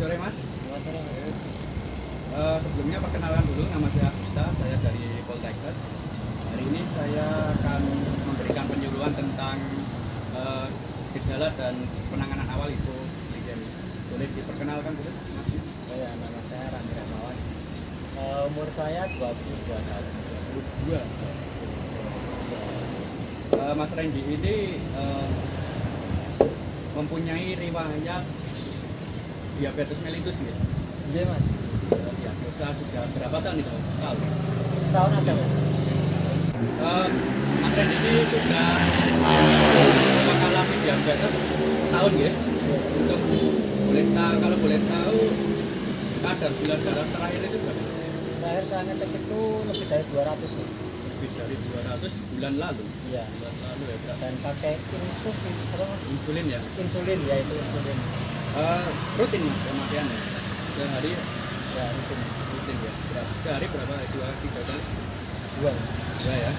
sore Mas. Selamat sore Mas. Sebelumnya perkenalan dulu, nama saya Agustus, saya dari Poltekkes. Hari ini saya akan memberikan penyuluhan tentang gejala dan penanganan awal hipoglikemi. Boleh diperkenalkan dulu Mas? Ya, nama saya Randy Rahmawan. Umur saya 22 tahun. 22. Mas Randy ini mempunyai riwayat diabetes mellitus gitu. Iya Mas. Diagnosa sudah berapa tahun itu? Tahun. Setahun ada Mas. Mas Randy ini sudah mengalami diabetes setahun ya. Untuk kalau boleh tahu kadar gula darah terakhir itu berapa? Terakhir saya ngecek itu lebih dari 200 Mas. Lebih dari 200 bulan lalu. Iya. Bulan lalu ya berapa? Dan pakai insulin apa Mas? Insulin ya. Insulin ya itu insulin. Rutin Mas pemakaiannya. Sehari Ya rutin. rutin ya. Sehari berapa? 2-3 kali? 2. Dua ya.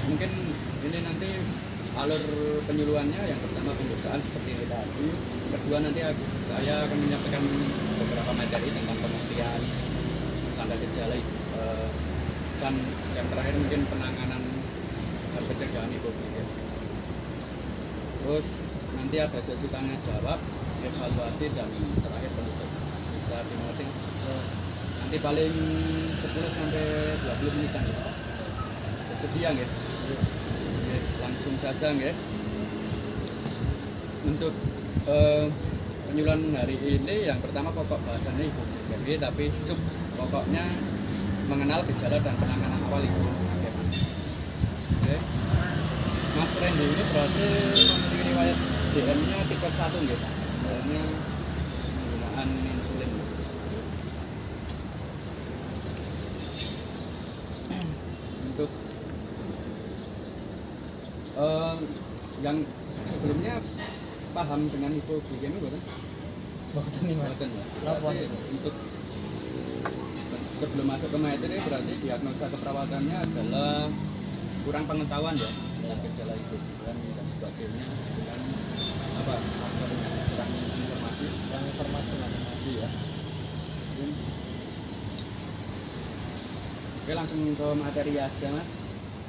Mungkin ini nanti alur penyuluhannya yang pertama pembukaan seperti ini tadi, kedua nanti saya akan menyampaikan beberapa materi tentang pengertian tanda gejala dan yang terakhir mungkin penanganan dan pencegahan hipoglikemi. Terus nanti ada sesi tanya jawab, evaluasi dan terakhir penutup. Bisa dimengerti? Nanti paling 10 sampai 20 menitan ya. Sedia ya. Oke, langsung saja ya. Untuk penyuluhan hari ini yang pertama pokok bahasannya hipoglikemi, tapi sub pokoknya mengenal gejala dan penanganan awal hipoglikemi. Oke. Mas Randy ini berarti memiliki riwayat DM-nya tipe 1 ya. Sebenarnya penggunaan insulin. Untuk yang sebelumnya paham dengan hipoglikemi bukan? Bahkan nih Mas. Bukan ya. Lapor. Untuk sebelum masuk ke materi berarti diagnosa keperawatannya adalah kurang pengetahuan ya dengan gejala hipoglikemi dan sebagainya, dengan apa faktornya kurang informasi Mas. ya. Oke, langsung ke materi aja Mas.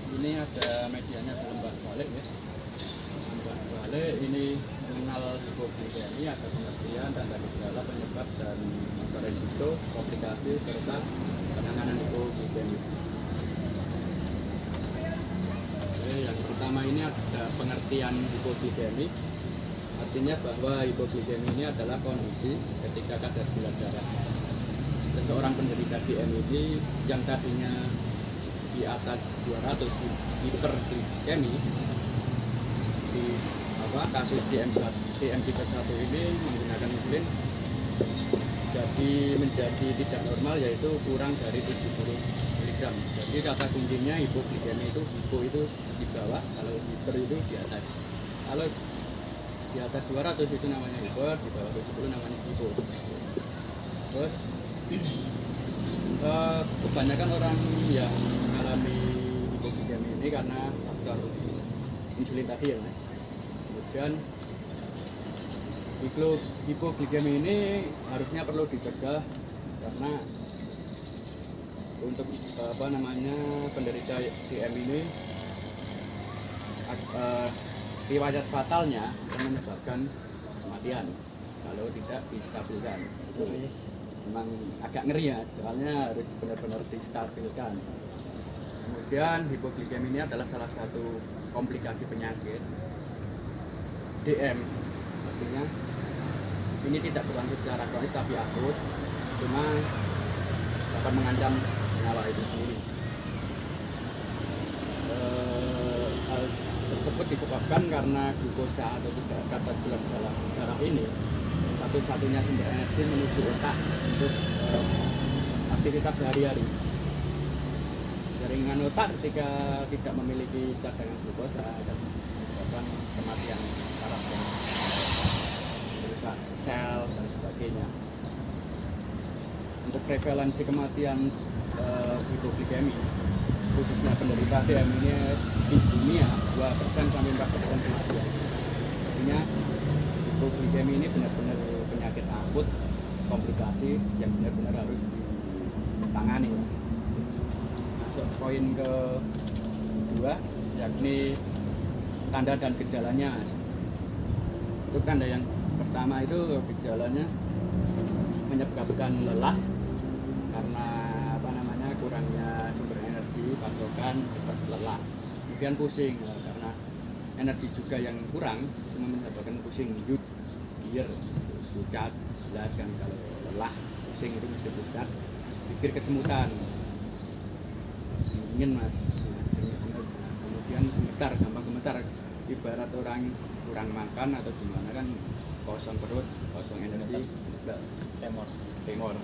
Ini ada medianya lembar balik ya. Lembar balik ini mengenal hipoglikemi, ada pengertian, tanda gejala, penyebab dan faktor risiko, komplikasi serta penanganan hipoglikemi. Oke, yang pertama ini ada pengertian hipoglikemi. Artinya bahwa hipoglikemi ini adalah kondisi ketika kadar gula darah seseorang penderita DM ini yang tadinya di atas 200 hiperglikemi, di kasus DM tipe 1 ini menggunakan insulin jadi menjadi tidak normal, yaitu kurang dari 70 mg. Jadi kata kuncinya hipoglikemi itu, hipo itu di bawah, kalau hiper itu di atas. Kalau di atas 200 itu namanya hiper, di bawah 70 namanya hipo. Terus kebanyakan orang yang mengalami hipoglikemi ini karena faktor insulin tadi ya Mas. Kemudian hipoglikemi ini harusnya perlu dicegah karena untuk penderita DM ini riwayat fatalnya akan menyebabkan kematian kalau tidak distabilkan. Memang agak ngeri ya, soalnya harus benar-benar distabilkan. Kemudian hipoglikemi ini adalah salah satu komplikasi penyakit DM. Artinya ini tidak berlangsung secara kronis tapi akut, cuma dapat mengancam nyawa itu sendiri. Hal tersebut disebabkan karena glukosa atau kadar gula dalam darah ini satu-satunya sumber energi menuju otak untuk aktivitas sehari-hari. Jaringan otak ketika tidak memiliki cadangan glukosa akan menyebabkan kematian saraf dan merusak sel dan sebagainya. Untuk prevalensi kematian hipoglikemi khususnya penderita DM ini di dunia 2% sampai 4% kematian. Artinya hipoglikemi ini benar-benar penyakit akut, komplikasi yang benar-benar harus ditangani. Masuk poin kedua, yakni tanda dan gejalanya. Itu tanda yang pertama itu gejalanya menyebabkan lelah karena kurangnya sumber energi, pasokan, cepat lelah. Kemudian pusing karena energi juga yang kurang, cuma menyebabkan pusing, nyut, gier, pucat, jelas kan kalau lelah, pusing itu mesti pucat. Pikir kesemutan, dingin mas, kemudian gemetar, gampang gemetar. Ibarat orang kurang makan atau gimana kan, kosong perut, kosong energi, tremor.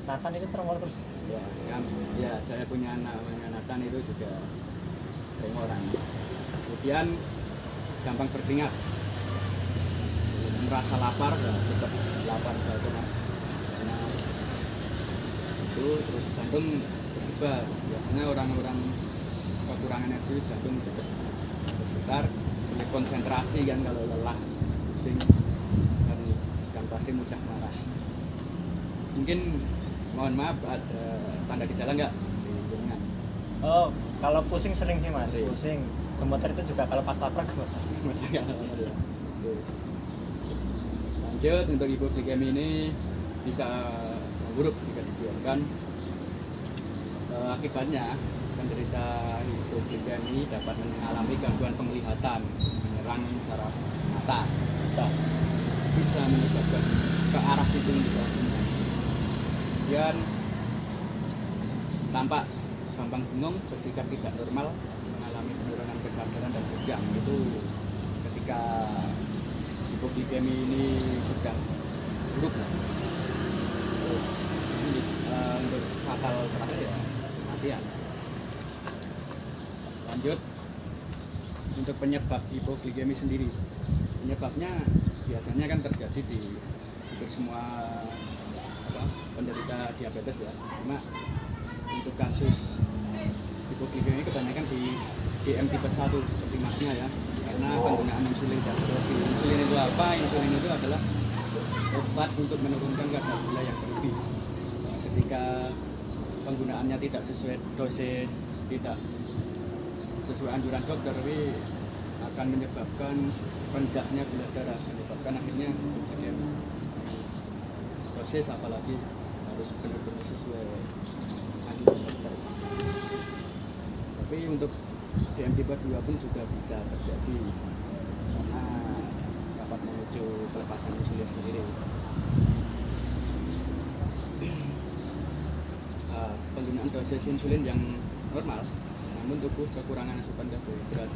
Nathan itu tremor terus. Ya, saya punya anak namanya Nathan itu juga tremoran. Kemudian gampang berkeringat, merasa lapar, cepat lapar gitu mas. Itu terus jantung berdebar. Biasanya orang-orang kekurangan energi jantung cepat berdebar, sulit konsentrasi kan kalau lelah, pusing dan pasti mudah marah. Mungkin mohon maaf ada tanda gejala nggak di jaringan? Oh, kalau pusing sering sih mas, pusing. Gemeter itu juga kalau pas tabrak gemeter. Lanjut, untuk hipoglikemi ini bisa memburuk jika dibiarkan. Akibatnya penderita hipoglikemi dapat mengalami gangguan penglihatan, menyerang saraf mata, bisa menyebabkan ke arah situng di bawahnya. Kemudian tampak gampang bingung, bersikap tidak normal, mengalami penurunan kesadaran dan kejang. Itu ketika hipoglikemi ini sudah buruk. Ini untuk fatal terakhir ya kematian. Lanjut, untuk penyebab hipoglikemi sendiri, penyebabnya biasanya kan terjadi di semua penderita diabetes ya. Cuma untuk kasus hipoglikemi kebanyakan di DM tipe 1 seperti masnya ya, karena penggunaan insulin dan berlebih. Insulin itu apa? Insulin itu adalah obat untuk menurunkan kadar gula yang berlebih. Ketika penggunaannya tidak sesuai dosis, tidak sesuai anjuran dokter, tapi akan menyebabkan rendahnya gula darah, menyebabkan akhirnya dosis, apalagi harus benar-benar sesuai anjuran dokter. Tapi untuk DM tipe 2 pun juga bisa terjadi karena dapat memicu pelepasan insulin sendiri. Penggunaan dosis insulin yang normal, namun tubuh kekurangan asupan karbohidrat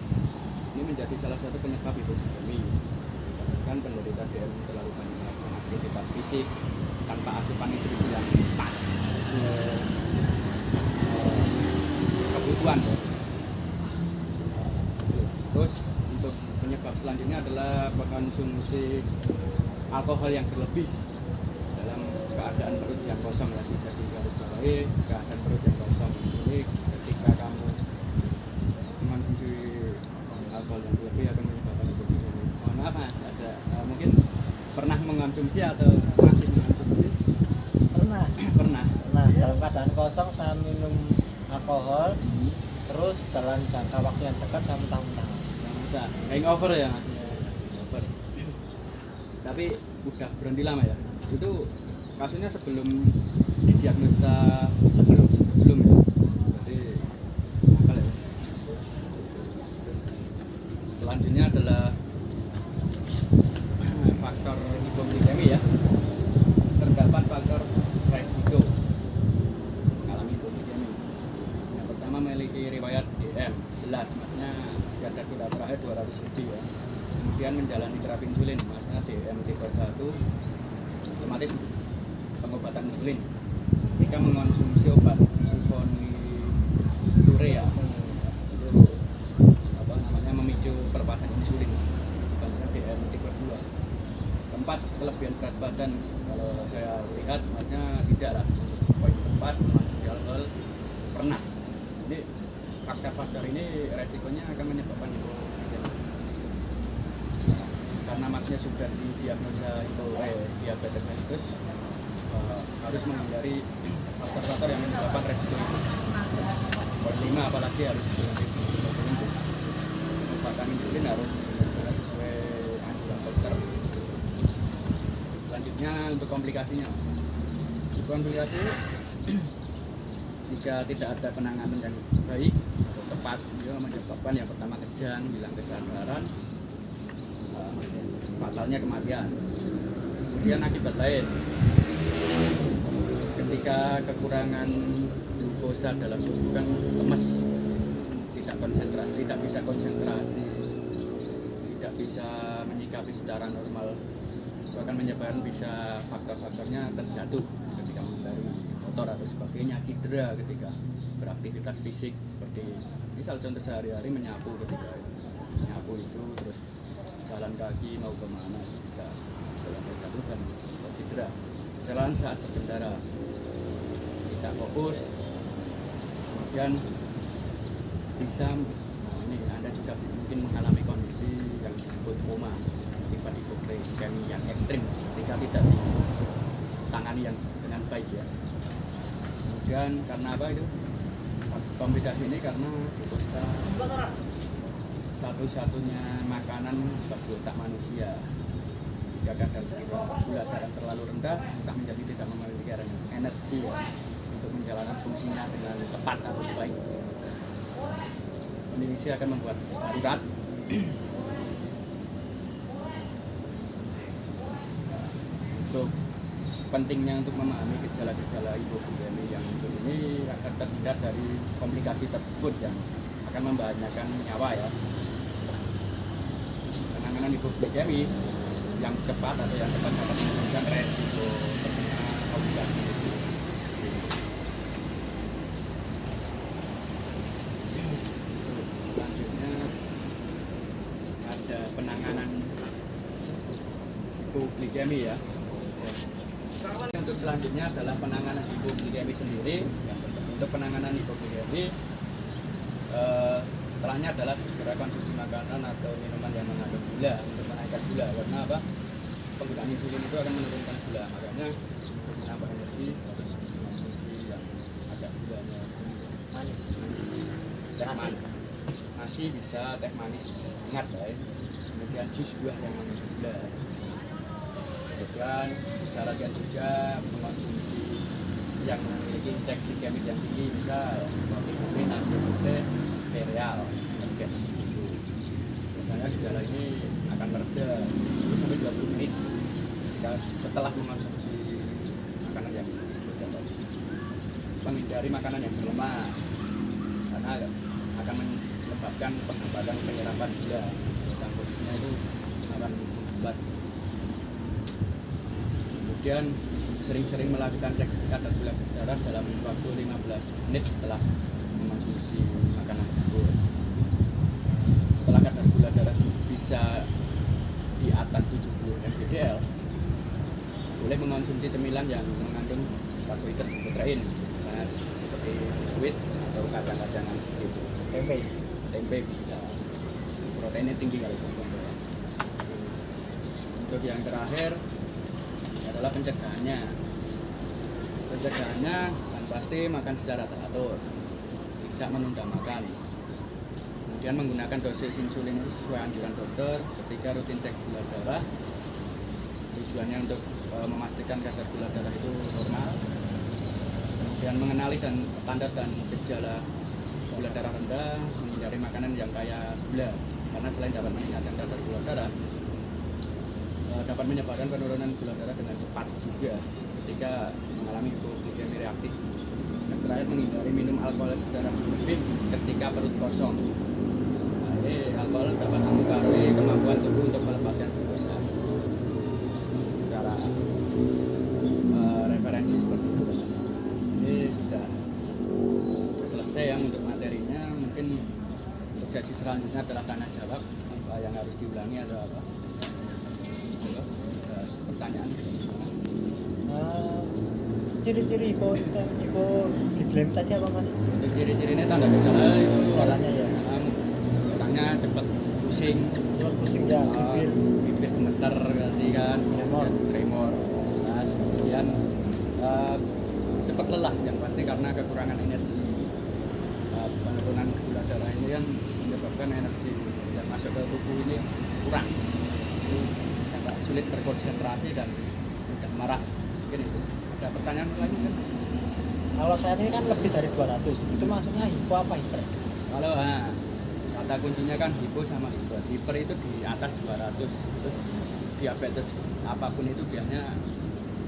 ini menjadi salah satu penyebab hipoglikemi. Kan penderita DM terlalu banyak aktivitas fisik tanpa asupan nutrisi yang pas kebutuhan. Terus untuk penyebab selanjutnya adalah konsumsi alkohol yang berlebih dalam keadaan perut yang kosong ya, bisa digarisbawahi keadaan perut yang kosong. Ini ketika kamu mengonsumsi alkohol yang berlebih akan menyebabkan hipoglikemi. Mohon maaf mas, ada mungkin pernah mengonsumsi atau masih mengonsumsi? Pernah. Nah, dalam keadaan kosong saya minum alkohol, terus dalam jangka waktu yang dekat saya muntah-muntah. Hangover ya mas? Hangover. Tapi udah berhenti lama ya? Itu kasusnya sebelum didiagnosa sebelum ya? Berarti nakal ya? Selanjutnya adalah faktor hipoglikemi ya. Terdapat faktor resiko mengalami hipoglikemi. Yang pertama memiliki riwayat DM, jelas maksudnya kadar gula terakhir 200 lebih ya. Kemudian menjalani terapi insulin, maksudnya DM tipe 1, otomatis pengobatan insulin. Jika mengonsumsi obat sulfonylurea itu memicu perpasan insulin, bukan DM tipe 2. Keempat, kelebihan berat badan. Kalau saya lihat maksudnya tidak lah. Poin keempat, mengonsumsi alkohol pernah. Jadi faktor-faktor ini resikonya akan menyebabkan hipoglikemi. Karena masnya pasnya sudah didiagnosa diabetes mellitus, harus menghindari faktor-faktor yang menyebabkan resiko itu. Poin 5 apalagi harus berhenti insulin. Pengobatan insulin harus benar-benar sesuai anjuran dokter. Selanjutnya untuk komplikasinya, komplikasi jika tidak ada penanganan yang baik atau tepat, dia menyebabkan yang pertama kejang, hilang kesadaran, fatalnya kematian. Kemudian akibat lain, ketika kekurangan glukosa dalam tubuh kan lemes, tidak bisa konsentrasi, tidak bisa menyikapi secara normal, itu akan menyebabkan bisa faktor-faktornya terjatuh ketika mengendari motor atau sebagainya, cedera ketika beraktivitas fisik, seperti misal contoh sehari-hari menyapu, ketika menyapu itu terus jalan kaki mau kemana ketika dalam perjalanan atau cedera, jalan saat berkendara tidak fokus, kemudian bisa ini Anda juga mungkin mengalami kondisi yang disebut koma akibat hipoglikemi yang ekstrim ketika tidak ditangani yang dengan baik ya. Kemudian karena apa itu komplikasi ini? Karena glukosa satu-satunya makanan bagi otak manusia. Jika kadar gula darah terlalu rendah, otak menjadi tidak memiliki energi ya, untuk menjalankan fungsinya dengan tepat atau baik. Kondisi akan membuat darurat. Untuk pentingnya untuk memahami gejala-gejala hipoglikemi yang ini agar terhindar dari komplikasi tersebut yang akan membahayakan nyawa ya. Penanganan hipoglikemi yang cepat atau yang tepat dapat menurunkan resiko terkena komplikasi itu. Selanjutnya ada penanganan hipoglikemi ya. Untuk selanjutnya adalah penanganan hipoglikemi sendiri. Untuk penanganan hipoglikemi setelahnya adalah segera konsumsi makanan atau minuman yang mengandung gula untuk menaikkan gula. Karena apa? Penggunaan insulin itu akan menurunkan gula, makanya untuk menambah energi harus konsumsi yang agak gulanya Manis. teh manis. Nasi bisa, teh manis ingat ya. Kemudian jus buah yang mengandung gula. Kemudian syaratkan juga mengonsumsi yang memiliki indeks glikemik yang tinggi, bisa vitamin, nasi putih, sereal, kemudian susu. Biasanya gejala ini akan mereda 10 sampai 20 menit setelah mengonsumsi makanan yang disebutkan tadi. Menghindari makanan yang berlemak karena akan menyebabkan penghambatan penyerapan gula, dan kondisinya itu akan membuat. Kemudian sering-sering melakukan cek kadar gula darah dalam waktu 15 menit setelah mengonsumsi makanan tersebut. Setelah kadar gula darah bisa di atas 70 mg/dl, boleh mengonsumsi cemilan yang mengandung karbohidrat protein, misalnya seperti biskuit atau kacang-kacangan seperti itu. Tempe bisa, proteinnya tinggi kalau itu. Untuk yang terakhir adalah pencegahannya. Pencegahannya yang pasti makan secara teratur, tidak menunda makan. Kemudian menggunakan dosis insulin sesuai anjuran dokter ketika rutin cek gula darah. Tujuannya untuk memastikan kadar gula darah itu normal. Kemudian mengenali tanda dan gejala gula darah rendah, menghindari makanan yang kaya gula, karena selain dapat meningkatkan kadar gula darah, dapat menyebabkan penurunan gula darah dengan cepat juga ketika mengalami hipoglikemi reaktif. Yang terakhir, menghindari minum alkohol secara berlebih ketika perut kosong. Nah, ini alkohol dapat mempengaruhi kemampuan tubuh untuk melepaskan glukosa. Secara referensi seperti itu. Ini sudah selesai yang untuk materinya. Mungkin sesi selanjutnya adalah tanya jawab. Apa yang harus diulangi atau apa? Pertanyaan. Ciri-ciri hipoglikemi tadi apa mas? Untuk ciri-cirinya tanda gejala itu Gejalanya ya. orangnya cepat pusing, pusing ya, bibir gemeter berarti kan, tremor. Nah, kemudian cepat lelah yang pasti karena kekurangan energi. Penurunan gula darah ini kan menyebabkan energi yang masuk ke tubuh ini kurang, itu agak sulit berkonsentrasi dan mudah marah. Mungkin itu. Ada pertanyaan lagi kan? Kalau saya ini kan lebih dari 200, itu maksudnya hipo apa hiper? Kalau kata kuncinya kan hipo sama hiper. Hiper itu di atas 200. Itu diabetes apapun itu biasanya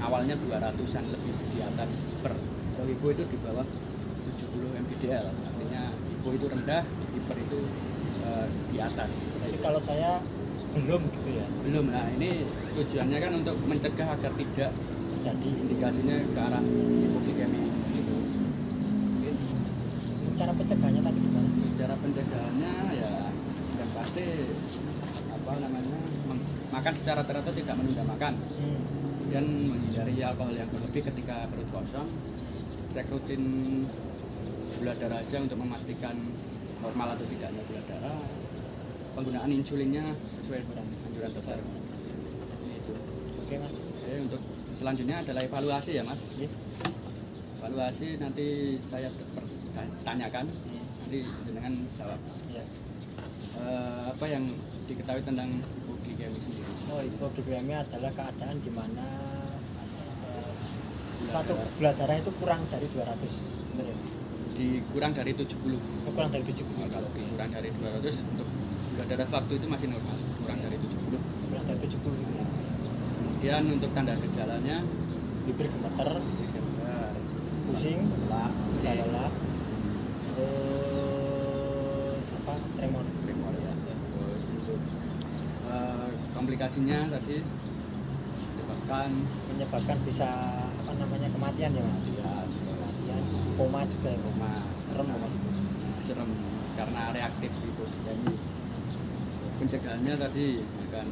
awalnya 200-an lebih di atas hiper. Kalau hipo itu di bawah 70 mgdl. Artinya hipo itu rendah, hiper itu di atas. Jadi kalau saya belum gitu ya? Belum. Nah, ini tujuannya kan untuk mencegah agar tidak Jadi indikasinya ke arah hipoglikemi. cara pencegahannya tadi gimana? Cara pencegahannya ya yang pasti makan secara teratur, tidak menunda makan, dan menghindari alkohol yang berlebih ketika perut kosong. Cek rutin gula darah aja untuk memastikan normal atau tidaknya gula darah. Penggunaan insulinnya sesuai dengan anjuran dokter. Itu. Oke mas. Untuk selanjutnya adalah evaluasi ya mas. Evaluasi nanti saya tanyakan, nanti jenengan jawab. Ya. Apa yang diketahui tentang hipoglikemi sendiri? Oh, hipoglikemi adalah keadaan di mana suatu gula darah itu kurang dari 200, benar ya? Kurang dari 70. Kurang dari 70. Kalau kurang dari 200 untuk gula darah waktu itu masih normal, kurang dari 70. Kurang dari 70 gitu ya. Kemudian untuk tanda gejalanya, bibir gemeter, pusing, lelah, terus tremor ya. Terus untuk komplikasinya tadi menyebabkan bisa kematian ya mas? Kematian, koma juga ya mas? Serem ya mas? Serem karena reaktif itu. Jadi pencegahannya tadi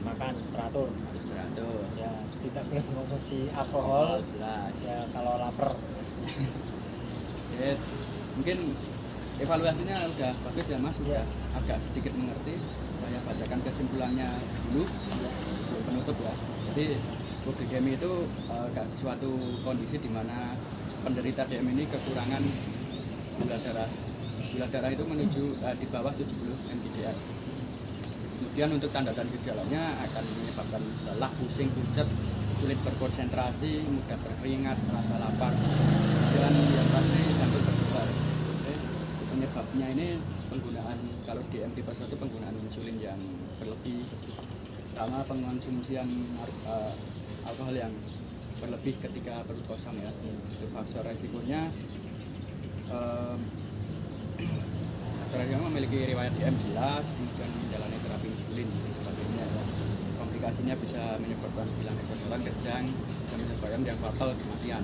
makan teratur, harus teratur ya, tidak boleh mengkonsumsi alkohol, jelas ya kalau lapar. Ya, mungkin evaluasinya udah bagus ya mas, sudah agak sedikit mengerti. Saya bacakan kesimpulannya dulu, penutup ya. Jadi hipoglikemi itu suatu kondisi di mana penderita DM ini kekurangan gula darah. Gula darah itu menuju di bawah 70 mgdl. Kemudian untuk tanda dan gejalanya akan menyebabkan lelah, pusing, pucat, sulit berkonsentrasi, mudah berkeringat, merasa lapar, dan yang pasti jantung berdebar. Penyebabnya ini penggunaan, kalau DM tipe 1 penggunaan insulin yang berlebih sama pengonsumsian alkohol yang berlebih ketika perut kosong ya. Itu faktor resikonya. Memiliki riwayat DM jelas, kemudian menjalani terapi insulin dan sebagainya ya. Komplikasinya bisa menyebabkan hilang kesadaran, kejang, dan menyebabkan yang fatal kematian.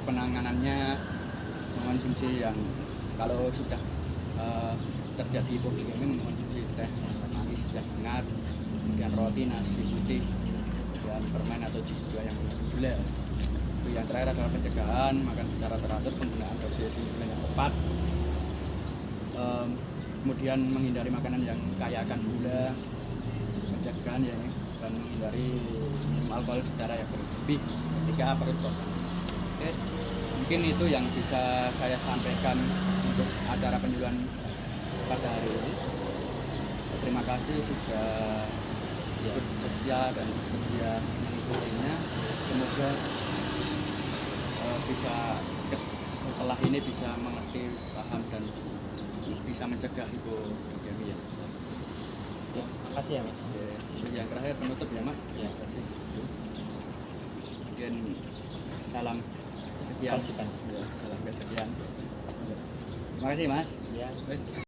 Penanganannya mengonsumsi yang kalau sudah terjadi hipoglikemi mengonsumsi teh manis yang hangat, kemudian roti, nasi putih, dan permen atau jus juga yang mengandung gula. Yang terakhir adalah pencegahan, makan secara teratur, penggunaan dosis insulin yang tepat, kemudian menghindari makanan yang kaya akan gula, pencegahan ya, dan menghindari minum alkohol secara yang berlebih ketika perut kosong. Oke, mungkin itu yang bisa saya sampaikan untuk acara penyuluhan pada hari ini. Terima kasih sudah setia dan bersedia mengikutinya. Semoga bisa setelah ini bisa mengerti, paham, dan bisa mencegah hipoglikemi ya. Terima kasih ya mas. Yang terakhir penutup ya mas. Ya, terima kasih. Kemudian salam kesekian. Ya, salam kesekian. Terima kasih mas. Ya.